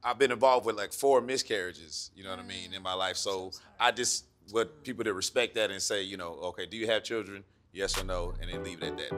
I've been involved with like 4 miscarriages, you know what I mean, in my life. So I just want people to respect that and say, you know, okay, do you have children? Yes or no, and then leave it at that.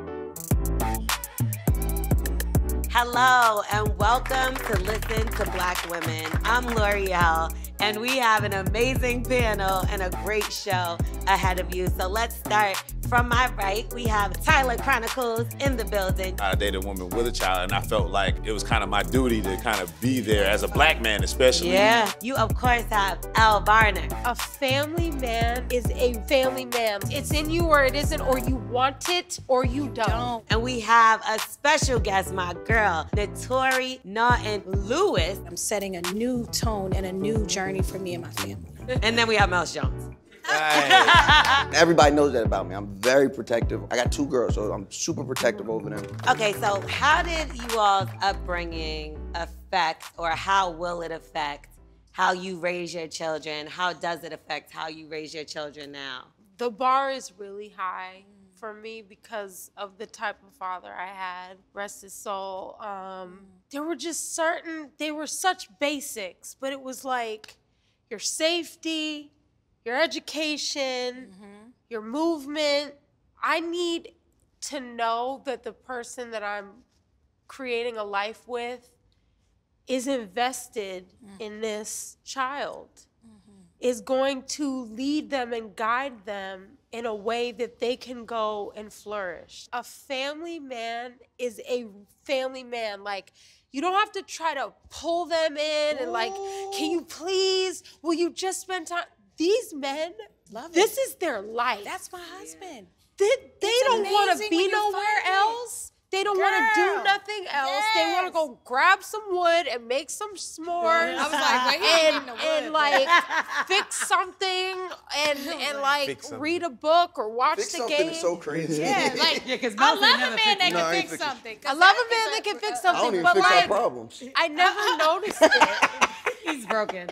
Hello, and welcome to Listen to Black Women. I'm L'Oreal, and we have an amazing panel and a great show ahead of you. So let's start. From my right, we have Tyler Chronicles in the building. I dated a woman with a child, and I felt like it was kind of my duty to kind of be there as a black man, especially. Yeah. You, of course, have Al Varner. A family man is a family man. It's in you or it isn't, or you want it or you don't. And we have a special guest, my girl, Notori Naughton Lewis. I'm setting a new tone and a new journey for me and my family. And then we have Mouse Jones. Everybody knows that about me. I'm very protective. I got 2 girls, so I'm super protective over them. Okay, so how did you all's upbringing affect, or how will it affect how you raise your children? How does it affect how you raise your children now? The bar is really high for me because of the type of father I had, rest his soul. There were just they were such basics, but it was like your safety, your education, your movement. I need to know that the person that I'm creating a life with is invested in this child, is going to lead them and guide them in a way that they can go and flourish. A family man is a family man. Like, you don't have to try to pull them in and like, can you please, will you just spend time? These men, this is their life. That's my husband. They don't want to be nowhere else. They don't want to do nothing else. Yes. They want to go grab some wood and make some s'mores. I was like, wait, and like fix something and like read a book or watch Fix the something game. Is so crazy. Yeah, like I love a man that can fix something. I love a man that can fix something. I don't even but fix like, our problems. I never noticed it. He's broken.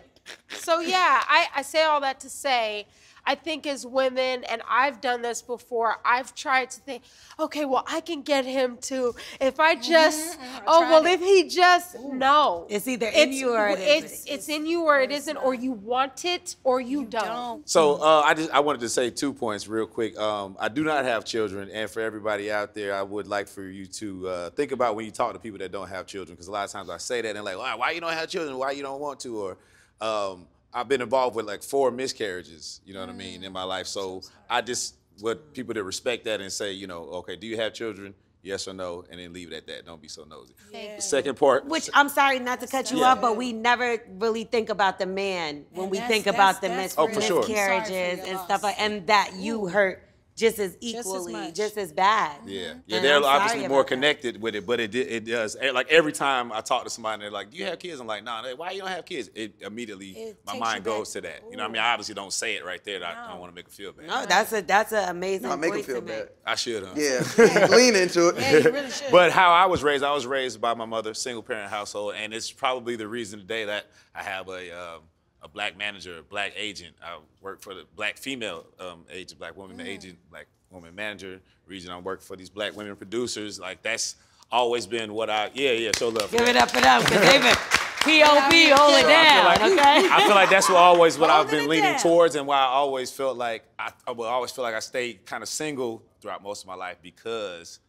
So yeah, I say all that to say, I think as women, and I've done this before, I've tried to think, okay, well, I can get him to, if I just, if he just, no. It's either in you or it isn't. It's in you or it isn't, or you want it or you don't. So I wanted to say 2 points real quick. I do not have children, and for everybody out there, I would like for you to think about when you talk to people that don't have children, because a lot of times I say that and they're like, why you don't have children? Why you don't want to? Or I've been involved with like 4 miscarriages, you know what I mean, in my life. So I just want people to respect that and say, you know, okay, do you have children? Yes or no, and then leave it at that. Don't be so nosy. Yeah. The second part. Which, I'm sorry not to cut you off, but we never really think about the man when we think about the miscarriages and stuff like, and that you hurt just as equally, just as bad. Yeah, they're obviously more connected with it, but it does. Like every time I talk to somebody, and they're like, "Do you have kids?" I'm like, "Nah, why you don't have kids?" It immediately my mind goes to that. You know what I mean? I obviously don't say it right there. I don't want to make them feel bad. No, that's an amazing point make them feel to make. bad. I should, huh? Yeah, lean into it. Yeah, you really should. But how I was raised by my mother, single parent household, and it's probably the reason today that I have a black manager, a black agent. I work for the black female agent, black woman agent, black woman manager region. I work for these black women producers. Like, that's always been what show love. Give it up for them, because they've been P.O.P. hold it down, okay? I feel like that's what I've been leaning towards, and why I always felt like, I stayed kind of single throughout most of my life, because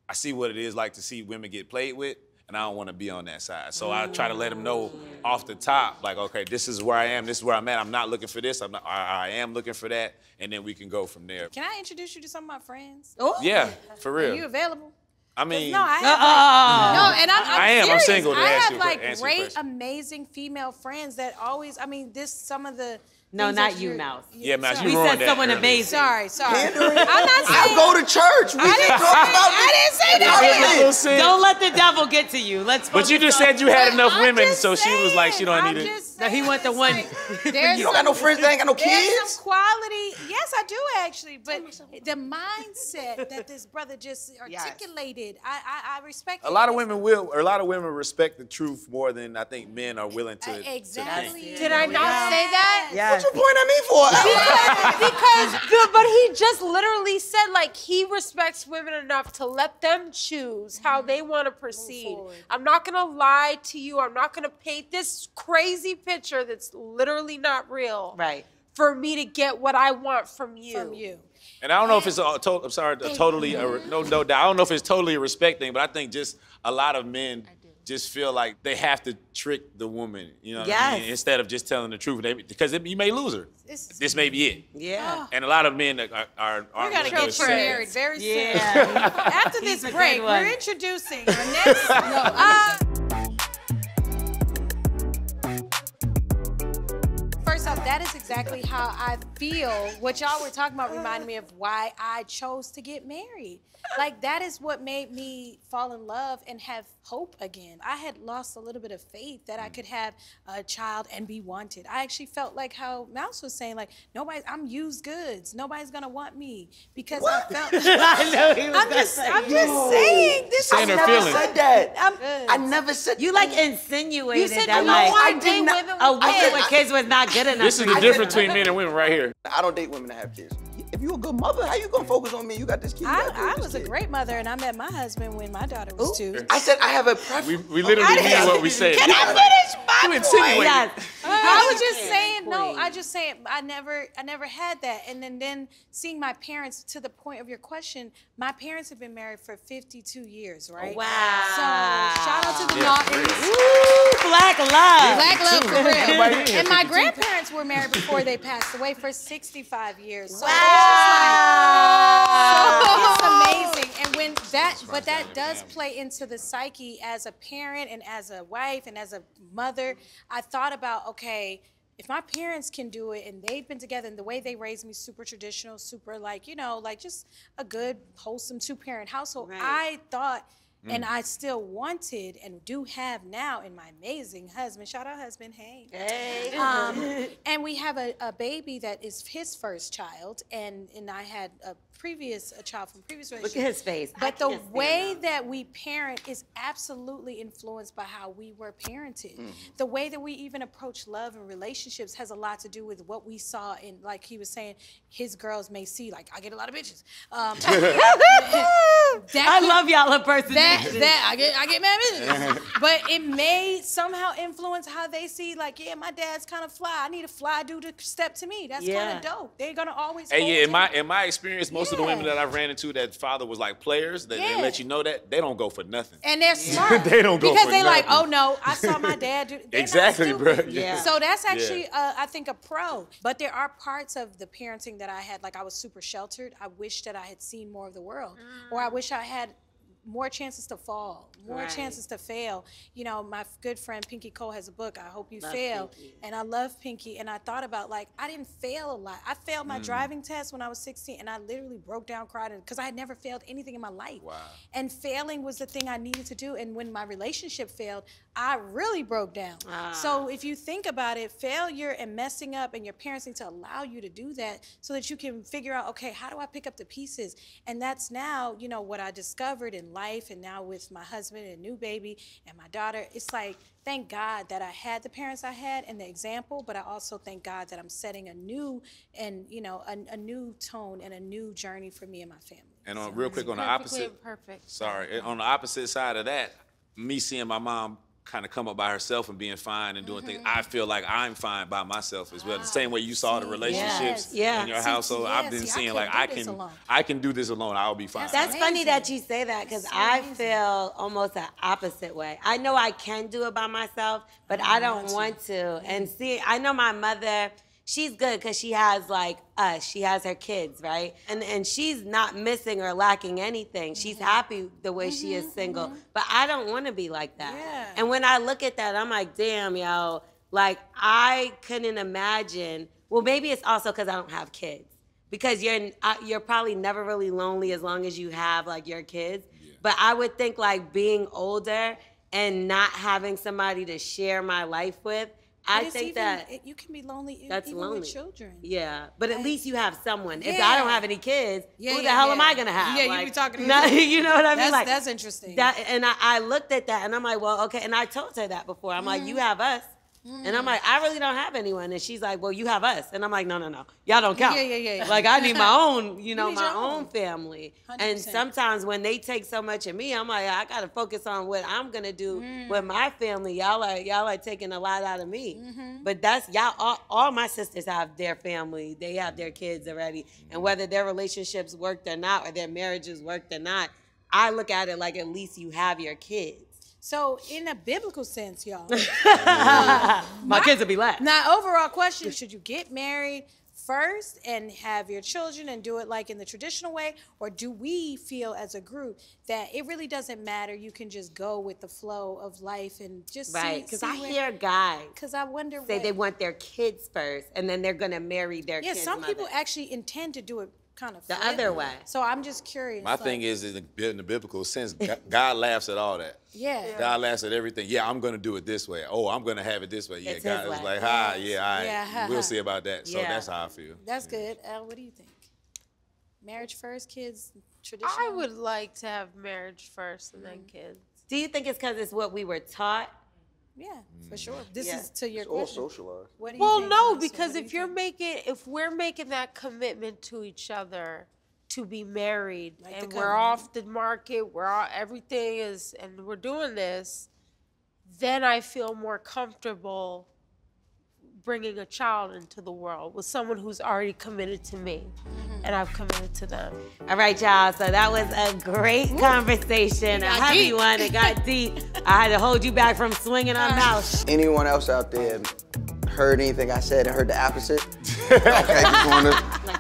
I see what it is like to see women get played with, and I don't want to be on that side. So I try to let them know off the top, like, okay, this is where I am, this is where I'm at. I'm not looking for this, I am looking for that, and then we can go from there. Can I introduce you to some of my friends? Oh. Yeah, for real. Are you available? I mean, no, I have I'm serious. I'm single to I ask have you, like great, amazing female friends that always, some of the No, not you, Mouse. Yeah, Mouse, you We ruined said that someone earlier. amazing. Sorry. I'm not saying. I go to church. We didn't talk about I didn't say that. Don't let the devil get to you. But you just said you had enough women, so she was like, she don't I'm need it. just No, he want the one. There's You don't got no friends that ain't got no There's kids? some quality. Yes, I do actually. But the mindset that this brother just articulated, I respect it. A lot of women respect the truth more than I think men are willing to. Exactly. Did I not say that? Yes. What you point at me for? But he just literally said like he respects women enough to let them choose how they want to proceed. I'm not gonna lie to you. I'm not gonna paint this crazy picture that's literally not real. Right. For me to get what I want from you. And I don't know if it's I don't know if it's totally a respect thing, but I think just a lot of men just feel like they have to trick the woman, you know what I mean? Instead of just telling the truth, because you may lose her. This may be it. Yeah. And a lot of men are We're gonna get married very soon. Yeah. After this break, we're introducing our next. First off, that is exactly how I feel. What y'all were talking about reminded me of why I chose to get married. Like, that is what made me fall in love and have hope again. I had lost a little bit of faith that I could have a child and be wanted. I actually felt like how Mouse was saying, like, I'm used goods. Nobody's gonna want me because I felt. I know he was I'm just saying this. Saying her I never feelings. said that. I never said. You like insinuated You said that you like don't want to date women a with woman kids. with kids was not good enough. This is the difference between men and women right here. I don't date women that have kids. If you a good mother, how you gonna focus on me? You got this kid. I was a great mother, and I met my husband when my daughter was 2. I said I have a preference. We literally mean what we said. Can I finish my You insinuated. Yes. I was just saying, I just saying, I never had that. And then seeing my parents, to the point of your question, my parents have been married for 52 years, right? Wow. So shout out to the Nortons. Woo, black love. Black love for real. And my grandparents were married before they passed away for 65 years. So it's amazing. And when that does play into the psyche as a parent and as a wife and as a mother. I thought about, okay, if my parents can do it and they've been together and the way they raised me, super traditional, super like just a good, wholesome 2-parent household, Right. I thought, and I still wanted and do have now in my amazing husband, shout out husband, hey. Hey. And we have a baby that is his first child, and I had a child from previous relationship. Look at his face. But the way that we parent is absolutely influenced by how we were parented. The way that we even approach love and relationships has a lot to do with what we saw in, like he was saying, his girls may see, like, I get a lot of bitches. I love y'all in person. I get mad bitches. But it may somehow influence how they see, like, yeah, my dad's kind of fly. I need a fly dude to step to me. That's kind of dope. They're gonna always. Hey, in my experience, most of the women that I've ran into that father was like players, that they let you know that they don't go for nothing. And they're smart. They don't go because for they nothing. like, oh no, I saw my dad do. Exactly, bro. Yeah. So that's actually, I think, a pro. But there are parts of the parenting that I had, like I was super sheltered. I wish that I had seen more of the world, or I wish I had more chances to fall, more chances to fail. You know, my good friend Pinky Cole has a book, I Hope You Fail. Pinky. And I love Pinky. And I thought about, like, I didn't fail a lot. I failed my driving test when I was 16, and I literally broke down, cried, because I had never failed anything in my life. Wow. And failing was the thing I needed to do. And when my relationship failed, I really broke down. So if you think about it, failure and messing up, and your parents need to allow you to do that so that you can figure out, okay, how do I pick up the pieces? And that's now, you know, what I discovered in life, and now with my husband and new baby and my daughter. It's like, thank God that I had the parents I had and the example, but I also thank God that I'm setting a new and, you know, a new tone and a new journey for me and my family. And real quick on the opposite, on the opposite side of that, me seeing my mom kind of come up by herself and being fine and doing things, I feel like I'm fine by myself as well. The same way you saw the relationships in your household, I've been seeing like I can do this alone. I'll be fine. That's funny that you say that, because I feel almost the opposite way. I know I can do it by myself, but I don't want to. And see, I know my mother, she's good because she has like us. She has her kids, right? And she's not missing or lacking anything. She's happy the way she is single. But I don't want to be like that. Yeah. And when I look at that, I'm like, damn, yo, like I couldn't imagine. Well, maybe it's also because I don't have kids. Because you're probably never really lonely as long as you have like your kids. Yeah. But I would think like being older and not having somebody to share my life with, I But think even, that you can be lonely that's even lonely. with children. Yeah, but at least you have someone. If I Yeah. don't have any kids, Yeah, who the yeah, hell am yeah. I gonna have? Yeah, you like, be talking to no, yourself. you know what I mean? Like That's interesting. that, and I looked at that and I'm like, well, okay. And I told her that before. I'm like, you have us. And I'm like, I really don't have anyone. And she's like, well, you have us. And I'm like, no. Y'all don't count. Yeah. Like, I need my own, need my your own own. family. 100%. And sometimes when they take so much of me, I'm like, I got to focus on what I'm going to do with my family. Y'all are taking a lot out of me. But that's, y'all, all my sisters have their family. They have their kids already. And whether their relationships worked or not, or their marriages worked or not, I look at it like at least you have your kids. So in a biblical sense, y'all. My kids will be last. Now, overall question, should you get married first and have your children and do it like in the traditional way? Or do we feel as a group that it really doesn't matter? You can just go with the flow of life and just Right, because I where- hear guys Because I wonder say they want their kids first, and then they're gonna marry their kids. Yeah, some people mother. actually intend to do it kind of The flip. other way. So I'm just curious. My thing is, in the biblical sense, God laughs at all that. Yeah. God laughs at everything. Yeah, I'm gonna do it this way. Oh, I'm gonna have it this way. Yeah, It's God his was way. like, hi, yeah, all right. Yeah. We'll see about that. So Yeah. that's how I feel. That's good. What do you think? Marriage first, kids, traditional? I would like to have marriage first and then kids. Do you think it's because it's what we were taught? Yeah, for sure. This Yeah. is to your It's all question. socialized. What do you Well, think, no, Vanessa? because What do if you you're think? if we're making that commitment to each other to be married, Like the and we're covenant. off the market, everything is, and we're doing this, then I feel more comfortable bringing a child into the world with someone who's already committed to me, and I've committed to them. All right, y'all. So that was a great conversation, a got heavy deep. one. It got deep. I had to hold you back from swinging our mouth. Anyone else out there heard anything I said and heard the opposite?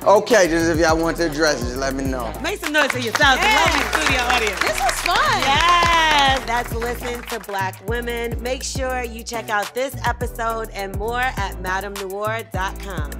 Okay, just if y'all want to address it, just let me know. Make some noise for yourselves. Yeah. Lovely studio audience. This was fun. Yes, that's Listen to Black Women. Make sure you check out this episode and more at MadameNoire.com.